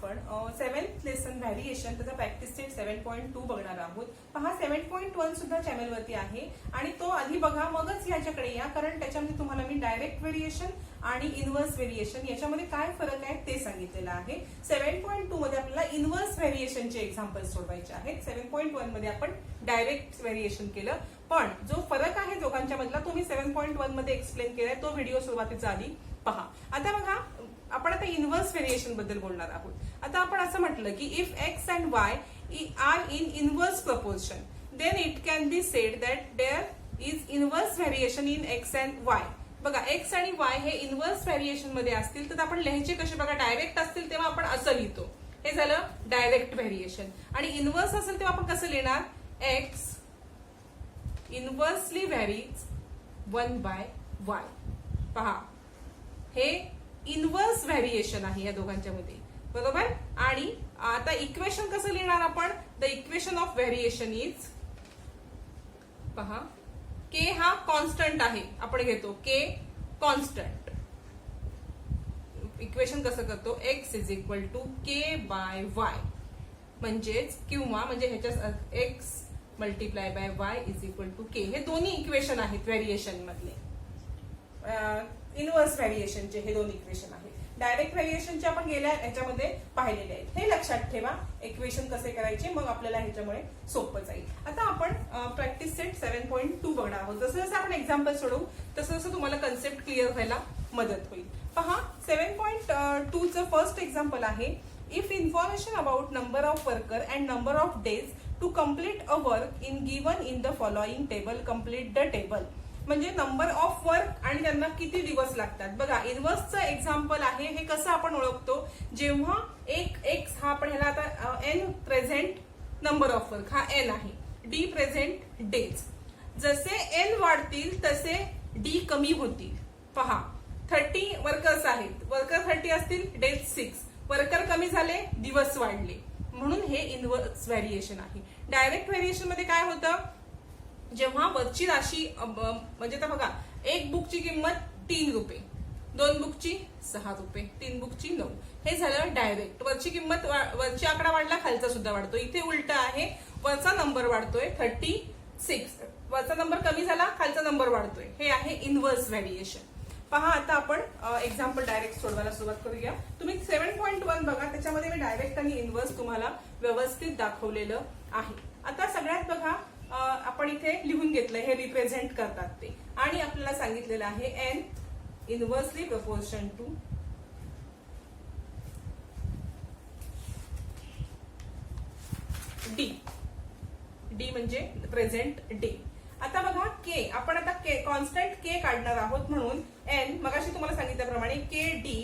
आपण 7th lesson variation त्याचा practice set 7.2 बघणार आहोत. पहा 7.1 सुद्धा चॅनलवरती आहे आणि तो आधी बघा मगच याच्याकडे या, कारण त्याच्यामध्ये तुम्हाला मी डायरेक्ट व्हेरिएशन आणि इनव्हर्स व्हेरिएशन याच्यामध्ये काय फरक आहे ते सांगितलेलं आहे. 7.2 मध्ये आपल्याला इनव्हर्स व्हेरिएशनचे एक्झाम्पल सोडवायचे आहेत. 7.1 मध्ये आपण डायरेक्ट व्हेरिएशन केलं, पण जो फरक आहे दोघांच्या मधला तो मी 7.1 मध्ये एक्सप्लेन केलाय. तो व्हिडिओ सुरुवातीचा आधी पहा. आता बघा आपण आता इनव्हर्स व्हेरिएशन बद्दल बोलणार आहोत. आता आपण असं म्हटलं की if x and y are in inverse proportion then it can be said that there is inverse variation in x and y. बघा एक्स आणि वाय हे इनव्हर्स व्हेरिएशन मध्ये असतील तर आपण लिहायचे कसे बघा, डायरेक्ट असतील तेव्हा आपण असं लिहितो, हे झालं डायरेक्ट व्हेरिएशन. आणि इनव्हर्स असेल तेव्हा आपण कसं लिहिणार, एक्स इनव्हर्सली व्हॅरीज 1/y. पहा हे इनव्हर्स व्हेरिएशन आहे या दोघांच्या मध्ये, बरोबर. आणि आता इक्वेशन कसं लिहिणार आपण, the equation of variation is, पहा के हा कॉन्स्टंट आहे, आपण घेतो के कॉन्स्टंट. इक्वेशन कसं करतो, x is equal to k by y, म्हणजेच किंवा म्हणजे ह्याच्यात x multiply by y is equal to k. हे दोन्ही इक्वेशन आहेत व्हेरिएशन मधले, इनव्हर्स व्हेरिएशनचे हे दोन इक्वेशन आहेत. डायरेक्ट व्हेरिएशनचे आपण गेल्या ह्याच्यामध्ये पाहिलेले आहेत. हे लक्षात ठेवा इक्वेशन कसे करायचे, मग आपल्याला ह्याच्यामुळे सोपं जाईल. आता आपण प्रॅक्टिस सेट 7.2 बघणार आहोत. जसं जसं आपण एक्झाम्पल सोडवू तसं जसं तुम्हाला कन्सेप्ट क्लिअर व्हायला मदत होईल. पहा 7.2 चं फर्स्ट एक्झाम्पल आहे, if information about number of worker and number of days to complete a work in given in the following table, complete the table. म्हणजे नंबर ऑफ वर्क आणि त्यांना किती दिवस लागतात. बघा इनव्हर्सचं एक्झाम्पल आहे. हे कसं आपण ओळखतो, जेव्हा एक एक्स हा आपण ह्याला आता n present number of work हा एन आहे, डी प्रेझेंट डेज. जसे एन वाढतील तसे डी कमी होतील. पहा 30 वर्कर्स आहेत, वर्कर 30 असतील, डेज 6, वर्कर कमी झाले, दिवस वाढले, म्हणून हे इनव्हर्स व्हेरिएशन आहे. डायरेक्ट व्हेरिएशन मध्ये काय होतं, जेव्हा वरची राशी म्हणजे तर बघा एक बुकची किंमत 3 रुपये, 2 बुकची 6 रुपये, 3 बुकची 9, हे झालं डायरेक्ट. वरची किंमत वरची आकडा वाढला, खालचा सुद्धा वाढतो. इथे उलट आहे, वरचा नंबर वाढतोय 36, वरचा नंबर कमी झाला, खालचा नंबर वाढतोय. हे आहे इनव्हर्स व्हेरिएशन. पहा आता आपण एक्झाम्पल डायरेक्ट सोडवायला सुरुवात करूया. तुम्ही 7.1 बघा, त्याच्यामध्ये मी डायरेक्ट आणि इनव्हर्स तुम्हाला व्यवस्थित दाखवलेलं आहे. आता सगळ्यात बघा आपण इथे लिहून घेतलंय, हे रिप्रेझेंट करतात ते, आणि आपल्याला सांगितलेलं आहे n inversely proportion to d. D म्हणजे प्रेझेंट डे. आता बघा के, आपण आता के कॉन्स्टंट के काढणार आहोत, म्हणून एन मगाशी तुम्हाला सांगितल्याप्रमाणे के डी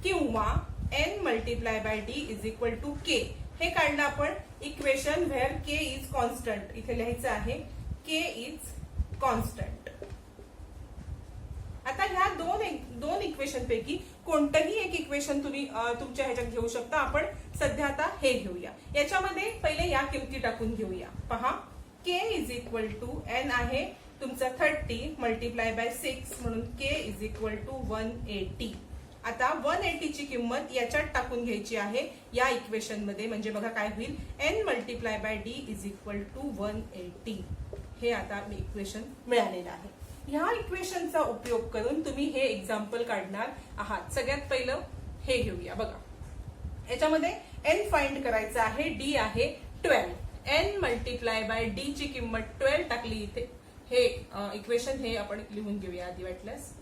किंवा n multiply by d is equal to k. हे काढलं आपण equation where k is constant. इथे लिहायचं आहे के इज कॉन्स्टंट. आता ह्या दोन इक्वेशन पैकी कोणतंही एक इक्वेशन तुम्ही तुमच्या ह्याच्यात घेऊ शकता. आपण सध्या आता हे घेऊया. याच्यामध्ये पहिले या किमती टाकून घेऊया. पहा के इज इक्वल टू एन आहे तुमचा 30 मल्टिप्लाय बाय 6, म्हणून के इज इक्वल टू 180. आता 180 ची किंमत याच्यात टाकून घ्यायची आहे या इक्वेशन मध्ये, म्हणजे बघा काय होईल, n multiply by d is equal to 180. हे आता इक्वेशन मिळालेलं आहे. ह्या इक्वेशनचा उपयोग करून तुम्ही हे एक्झाम्पल काढणार आहात. सगळ्यात पहिलं हे घेऊया. बघा याच्यामध्ये एन फाइंड करायचं आहे, डी आहे 12. एन मल्टिप्लाय बाय डी ची किंमत 12 टाकली इथे. हे इक्वेशन हे आपण लिहून घेऊया आधी वाटल्यास.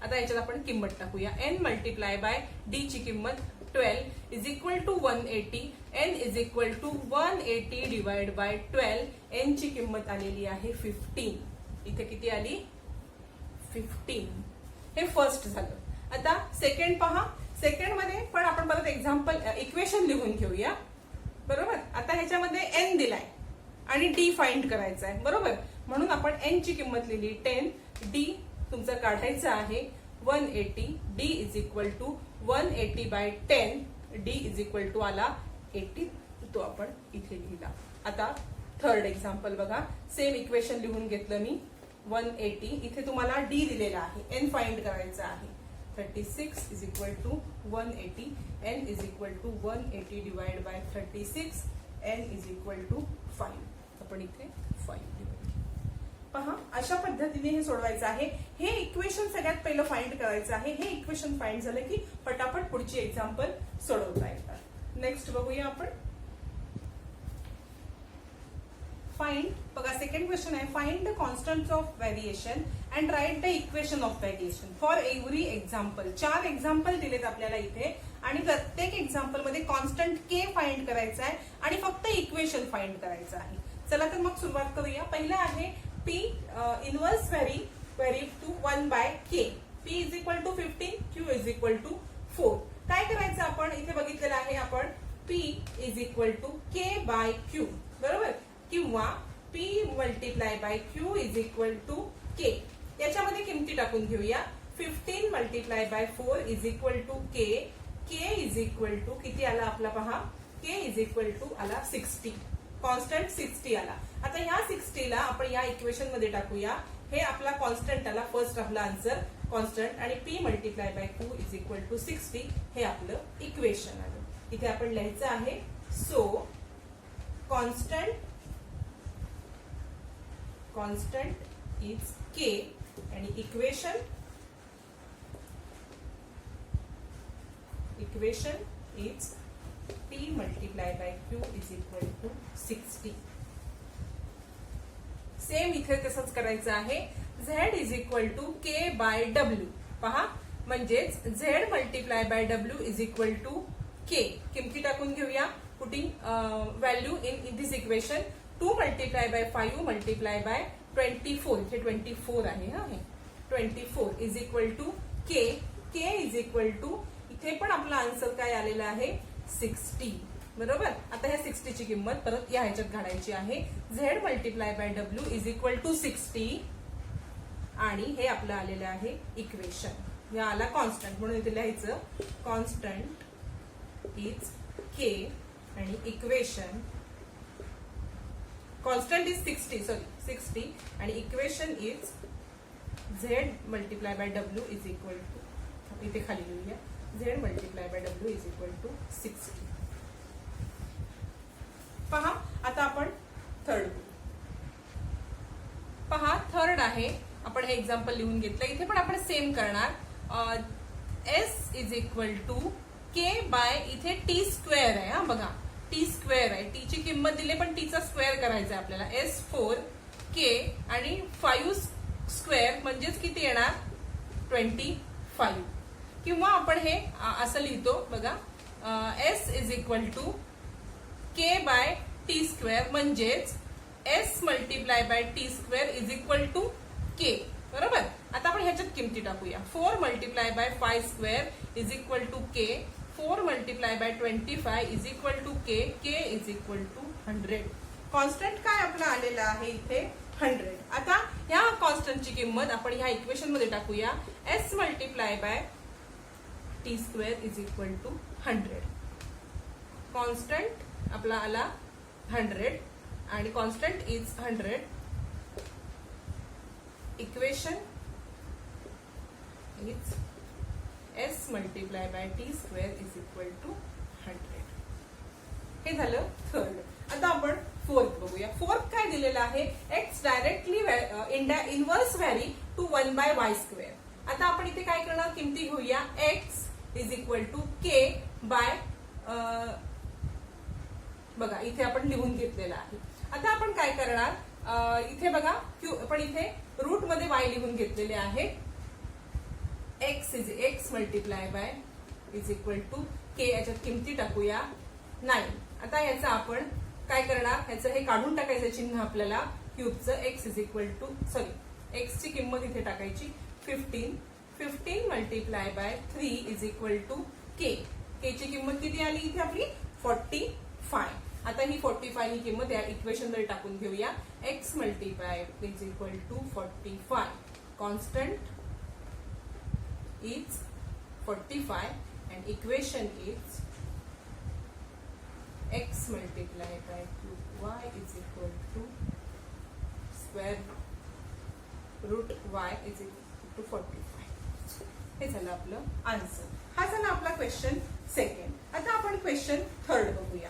आता याच्यात आपण किंमत टाकूया. एन मल्टिप्लाय बाय डी ची किंमत 12 is equal to 180. N is equal to 180 divide by 12. N ची किंमत आलेली आहे 15. इथे किती आली, 15. हे फर्स्ट झालं. आता सेकंड पहा, सेकंड मध्ये पण आपण परत एक्झाम्पल इक्वेशन लिहून घेऊया, बरोबर. आता ह्याच्यामध्ये एन दिलाय आणि डी फाइंड करायचा आहे, बरोबर. म्हणून आपण एन ची किंमत लिहिली 10, डी तुमचं काढायचं आहे 180. D is equal to 180 by 10. D is equal to आला 80, तो आपण इथे लिहिला. आता थर्ड एक्झाम्पल बघा, सेम इक्वेशन लिहून घेतलं मी 180. इथे तुम्हाला डी दिलेला आहे, एन फाइंड करायचं आहे. 36 is equal to 180. n is equal to 180 divided by 36. n is equal to 5. आपण इथे 5 डिवाइड. पहा, अशा पद्धतीने हे सोडवायचं आहे. हे इक्वेशन सगळ्यात पहिलं फाइंड करायचं आहे. हे इक्वेशन फाइंड झालं की पटापट पुढची एक्झाम्पल सोडवता येतात. नेक्स्ट बघूया आपण. फाइंड, बघा सेकंड क्वेश्चन आहे, find the constants of variation and write the equation of variation for every example. 4 example दिलेत आपल्याला इथे आणि प्रत्येक एक्झाम्पल मध्ये कॉन्स्टंट के फाइंड करायचा आहे आणि फक्त इक्वेशन फाइंड करायचं आहे. चला तर मग सुरुवात करूया. पहिलं आहे p inverse vary to 1 by k. P is equal to 15, q is equal to 4. काय करायचं आपण इथे बघितलेलं आहे आपण p is equal to k by q, बरोबर, किंवा p multiply by q is equal to k. याच्यामध्ये किमती टाकून घेऊया. 15 multiply by 4 is equal to k. K is equal to किती आला आपला पहा, के इज इक्वल टू आला 60. कॉन्स्टंट 60 आला. आता ह्या 60 ला आपण या इक्वेशन मध्ये टाकूया. हे आपला कॉन्स्टंट आला, फर्स्ट आपला आन्सर कॉन्स्टंट, आणि p multiply by q is equal to 60 हे आपलं इक्वेशन आलं. इथे आपण लिहायचं आहे सो कॉन्स्टंट इज के आणि equation is P multiply by Q is equal to 60. Same इथे तसंच करायचं आहे. Z is equal to K by W. पहा, म्हणजेच Z multiply by W is equal to K. किमती टाकून घेऊया. Putting value in this equation. 2 multiply by 5 multiply by 24. हे 24 आहे. हा, हे 24 is equal to K. K is equal to, इथे पण आपला आन्सर काय आलेला आहे 60, बरोबर. आता ह्या 60 ची किंमत परत या ह्याच्यात घालायची आहे. Z multiply by W is equal to 60 आणि हे आपलं आलेलं आहे इक्वेशन. या आला कॉन्स्टंट म्हणून इथे लिहायचं कॉन्स्टंट इज के आणि इक्वेशन कॉन्स्टंट इज 60 आणि equation is Z multiply by W is equal to, इथे खाली लिहूया, Z multiply by W is equal to 60. पहा, आता आपण थर्ड. पहा, थर्ड आहे. आपण हे एक्झाम्पल लिहून घेतलं. इथे पण आपण सेम करणार. S is equal to k by, इथे टी स्क्वेअर आहे. हा बघा, टी स्क्वेअर आहे. टी ची किंमत दिली पण टीचा स्क्वेअर करायचा आहे आपल्याला. S4 के आणि 5 स्क्वेअर म्हणजेच किती येणार 25. किंवा आपण हे असं लिहितो बघा, S is equal to k by t square म्हणजेच S multiply by t square is equal to k, बरोबर. आता आपण ह्याच्यात किमती टाकूया. 4 multiply by 5 square is equal to k. 4 multiply by 25 is equal to k. K is equal to 100. Constant काय आपला आलेला आहे इथे 100. आता ह्या कॉन्स्टंटची किंमत आपण ह्या इक्वेशन मध्ये टाकूया. S multiply by t square is equal to 100. Constant आपला आला 100 आणि constant is 100. Equation is S multiply by t square is equal to 100. हे झालं थर्ड. आता आपण फोर्थ बघूया. फोर्थ काय दिलेलं आहे, x directly inverse vary to 1 by y square. आता आपण इथे काय करणार, किमती घेऊया. x is equal to k by, बघा इथे आपण लिहून घेतलेलं आहे. आता आपण काय करणार, इथे बघा आपण इथे रूट मध्ये y लिहून घेतलेले आहे. x multiply by is equal to k. याच्यात किमती टाकूया 9. आता याचा आपण काय करणार, ह्याचं हे काढून टाकायचं चिन्ह आपल्याला क्यूबचं. x is equal to x ची किंमत इथे टाकायची 15. 15 multiply by 3 is equal to k. K ची किंमत किती आली इथे आपली 45. आता ही 45 ही किंमत या इक्वेशन मध्ये टाकून घेऊया. x multiply is equal to 45. Constant is 45 and equation is x multiplied by 2y is equal to square root y is equal to 45. हे झालं आपलं आन्सर. हा झाला आपला क्वेश्चन सेकंड. आता आपण क्वेश्चन थर्ड बघूया.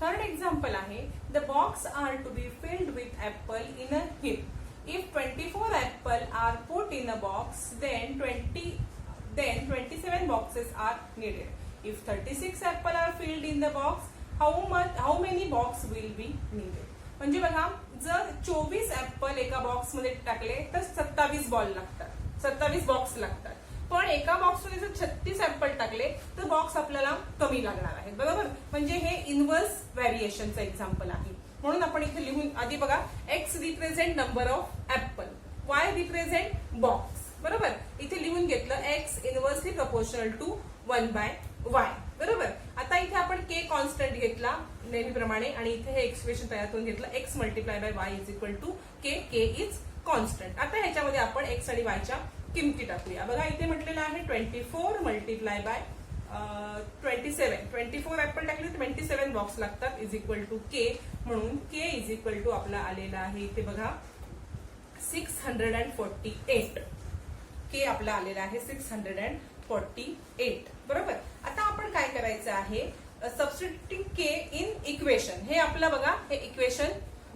थर्ड एक्झाम्पल आहे, the box are to be filled with apple in a heap. If 24 apple are put in a box, then 27 boxes are needed. If 36 apple are filled in the box, how many box will be needed? म्हणजे बघा, जर 24 apple एका box मध्ये टाकले तर 27 ball लागतात, 27 box लागतात. पण एका बॉक्स मध्ये जर 36 ऍपल टाकले तर बॉक्स आपल्याला कमी लागणार आहेत, बरोबर. म्हणजे हे इनव्हर्स व्हॅरिएशनचं एक्झाम्पल आहे. म्हणून आपण इथे लिहून आधी बघा, x represent number of apple, Y represent box, बरोबर. इथे लिहून घेतलं x inversely proportional to 1/y, बरोबर. आता इथे आपण के कॉन्स्टंट घेतला नेहमीप्रमाणे आणि इथे हे एक्सप्रेशन तयार करून घेतलं, x multiply by y is equal to k. K is constant. आता ह्याच्यामध्ये आपण एक्स आणि वायच्या किमती टाकूया. बघा इथे म्हटलेलं आहे 24 मल्टिप्लाय बाय 27. 24 ऍपल टाकले तर 27 बॉक्स लागतात इज इक्वल टू के. म्हणून के इज इक्वल टू आपला आलेला आहे इथे बघा 648. के आपला आलेला आहे 648, बरोबर. आता आपण काय करायचं आहे, सबस्टिट्यूटिंग के इन इक्वेशन. हे आपलं बघा, हे इक्वेशन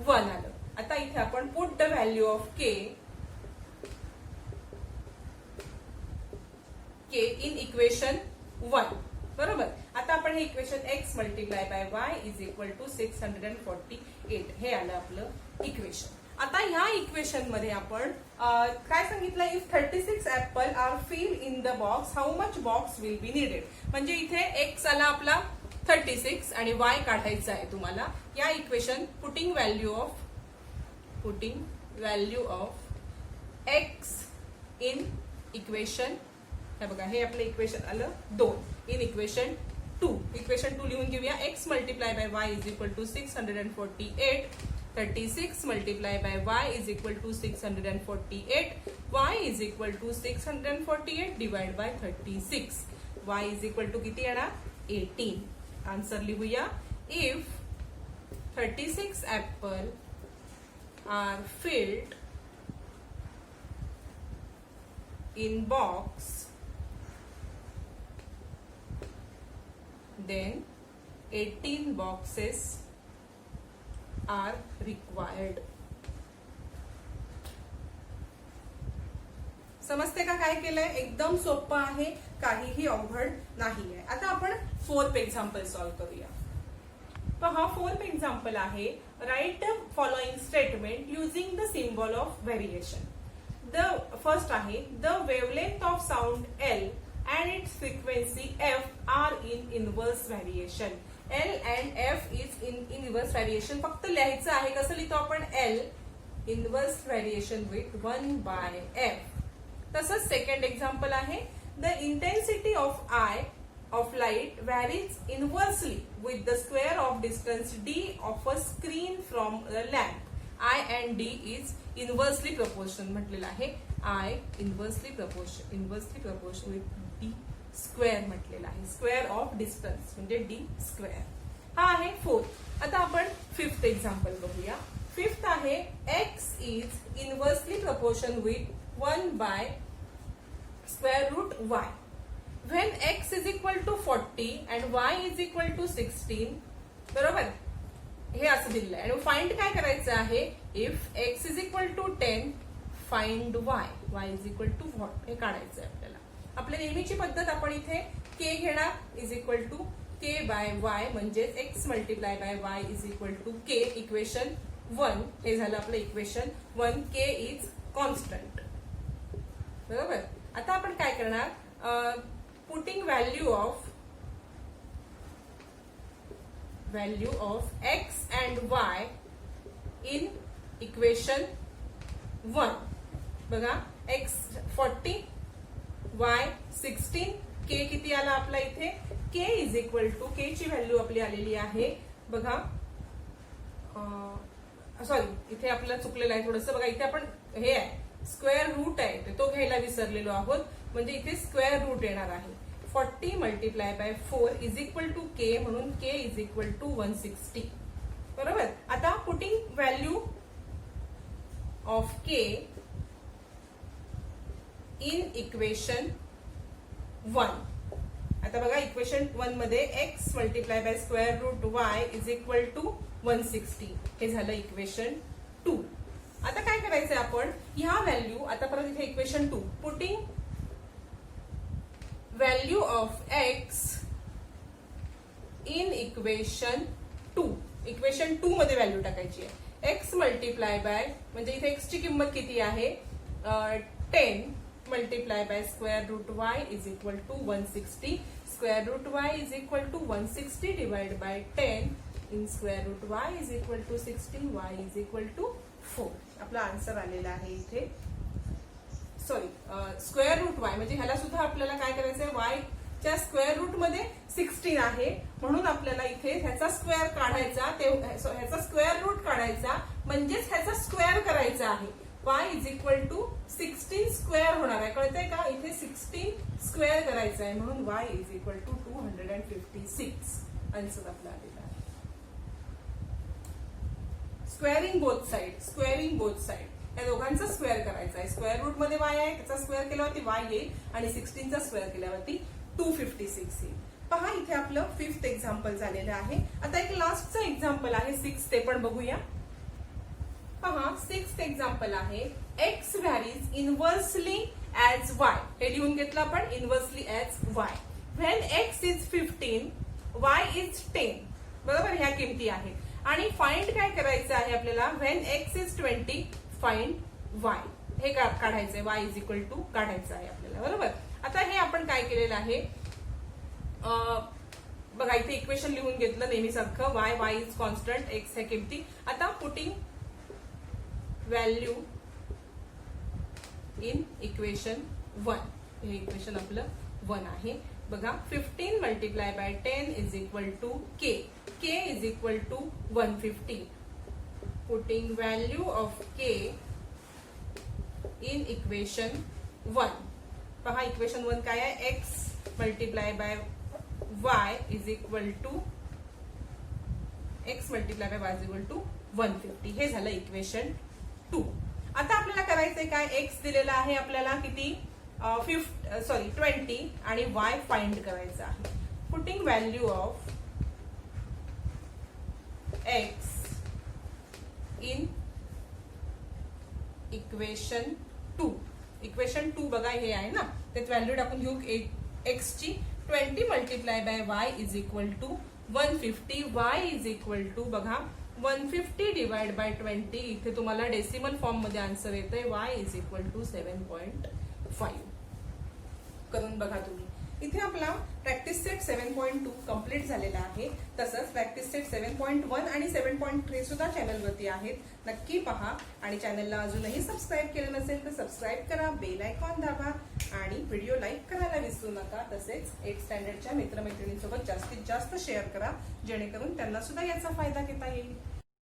1 आलं. आता इथे आपण put the value of k in equation 1, बरोबर. आता आपण हे equation x multiply by y is equal to 648 हे आलं आपलं इक्वेशन. आता ह्या इक्वेशन मध्ये आपण काय सांगितलं, if 36 apple are fill in the box, how much box will be needed. म्हणजे इथे एक्स आला आपला 36 आणि वाय काढायचा आहे तुम्हाला. या equation putting value of x in equation, हे बघा हे आपलं इक्वेशन आलं 2 इन इक्वेशन 2. इक्वेशन 2 लिहून घेऊया. X multiply by y is equal to 648. 36 multiply by y is equal to 648. Y is equal to 648 divide by 36. Y is equal to किती येणार 18. Answer लिहूया. If 36 apple are filled in box, then 18 boxes are required. समजते का काय केलंय? एकदम सोपं आहे, काहीही अवघड नाही आहे. आता आपण फोर्थ एक्झाम्पल सॉल्व्ह करूया. तर हा फोर्थ एक्झाम्पल आहे, write the following statement using the symbol of variation. The first आहे, the wavelength of sound l and its frequency f are in inverse variation. L and f is in inverse variation. फक्त लिहायचं आहे, कसं लिहितो आपण, L inverse variation with 1/f. तसंच second example आहे, the intensity of eye of light varies inversely with the square of distance d of a screen from the lamp. I and d is inversely proportional म्हटलेलं आहे. I inversely proportional with d square म्हटलेला आहे. Square of distance म्हणजे d square. हा आहे fourth. आता आपण fifth example बघूया. फिफ्थ आहे, x is inversely proportion with 1/√y. When x is equal to 40 and y is equal to 16, बरोबर, हे असं दिलेलं आहे. आणि फाइंड काय करायचं आहे, if x is equal to 10 find y is equal to what हे काढायचं आहे आपल्याला. आपल्या नेहमीची पद्धत आपण इथे k घेणार is equal to k by y, म्हणजे x multiply by y is equal to k. Equation 1 हे झालं आपलं इक्वेशन 1. k इज कॉन्स्टंट, बरोबर. आता आपण काय करणार, putting value of x and y in equation 1. बघा, x 40 y 16, k किती आला आपला इथे, k is equal to, k ची व्हॅल्यू आपली आलेली आहे बघा, सॉरी इथे आपल्याला चुकलेलं आहे थोडंसं. बघा इथे आपण हे आहे स्क्वेअर रूट आहे तो घ्यायला विसरलेलो आहोत, म्हणजे इथे स्क्वेअर रूट येणार आहे. 40 multiply by 4 is equal to k, म्हणून k इज इक्वल टू 160, बरोबर. आता putting value of k in equation 1. आता बघा इक्वेशन 1 मध्ये x multiply by square root y is equal to 160. हे झालं इक्वेशन 2. आता काय करायचंय आपण ह्या व्हॅल्यू आता परत इथे equation 2 putting value of x in equation 2. Equation 2 मध्ये व्हॅल्यू टाकायची आहे. x मल्टिप्लाय बाय म्हणजे इथे x ची किंमत किती आहे 10 multiply by square root y is equal to 160. Square root y is equal to 160 divide by 10 in square root y is equal to 60. y is equal to 4. आपला answer आलेला आहे इथे. सॉरी स्क्वेअर रूट y म्हणजे ह्याला सुद्धा आपल्याला काय करायचंय y च्या स्क्वेअर रूट मध्ये 16 आहे म्हणून आपल्याला इथे ह्याचा स्क्वेअर काढायचा ह्याचा स्क्वेअर रूट काढायचा म्हणजेच ह्याचा स्क्वेअर करायचा आहे. y is equal to 16 square होणार आहे. कळतंय का इथे 16 स्क्वेअर करायचं आहे म्हणून y is equal to 256. Answer आपला आलेला आहे. स्क्वेअरिंग बोथ साइड या दोघांचा स्क्वेअर करायचा आहे. स्क्वेअर रूट मध्ये y आहे त्याचा स्क्वेअर केल्यावरती y येईल आणि 16 चा स्क्वेअर केल्यावरती 256 येईल. पहा इथे आपलं 5th एक्झाम्पल झालेलं आहे. आता एक लास्टचं एक्झाम्पल आहे 6 ते पण बघूया. पहा 6th एक्झाम्पल आहे x varies inversely as y. हे लिहून घेतलं आपण inversely as y. When x is 15 y is 10. बरोबर ह्या किमती आहेत आणि फाइंड काय करायचं आहे आपल्याला when x is 20 find y. हे काढायचंय y इज इक्वल टू काढायचं आहे आपल्याला. बरोबर आता हे आपण काय केलेलं आहे बघा इथे इक्वेशन लिहून घेतलं नेहमीसारखं y इज कॉन्स्टंट x ह्या किमती. आता पुटिंग व्हॅल्यू इन इक्वेशन 1. हे इक्वेशन आपलं 1 आहे. बघा 15 multiply by 10 is equal to k. k is equal to 150. Putting value of k in equation 1. पहा इक्वेशन 1 काय आहे x multiply by y is equal to x multiply by y is equal to 150. हे झालं equation 2. आता आपल्याला करायचंय काय x दिलेला आहे आपल्याला किती 20 आणि y फाइंड करायचा आहे. Putting value of x in equation 2. Equation 2 बघा हे आहे ना त्यात व्हॅल्यू टाकून घेऊ x ची 20 multiply by y is equal to 150. y is equal to बघा 150 डिवाइड बाय 20. इथे तुम्हाला डेसिमल फॉर्म मध्ये आन्सर येतोय y इज इक्वल टू 7.5. करून बघा तुम्ही. इथे आपला प्रॅक्टिस सेट 7.2 कम्प्लीट झालेला आहे. तसंच प्रॅक्टिस सेट 7.1 आणि 7.3 सुद्धा चॅनलवरती आहेत. नक्की पहा आणि चॅनलला अजूनही सबस्क्राईब केलं नसेल तर सबस्क्राईब करा, बेल आयकॉन दाबा आणि व्हिडिओ लाईक करायला विसरू नका. तसेच 8th स्टँडर्डच्या मित्रमैत्रिणींसोबत जास्तीत जास्त शेअर करा जेणेकरून त्यांना सुद्धा याचा फायदा घेता येईल.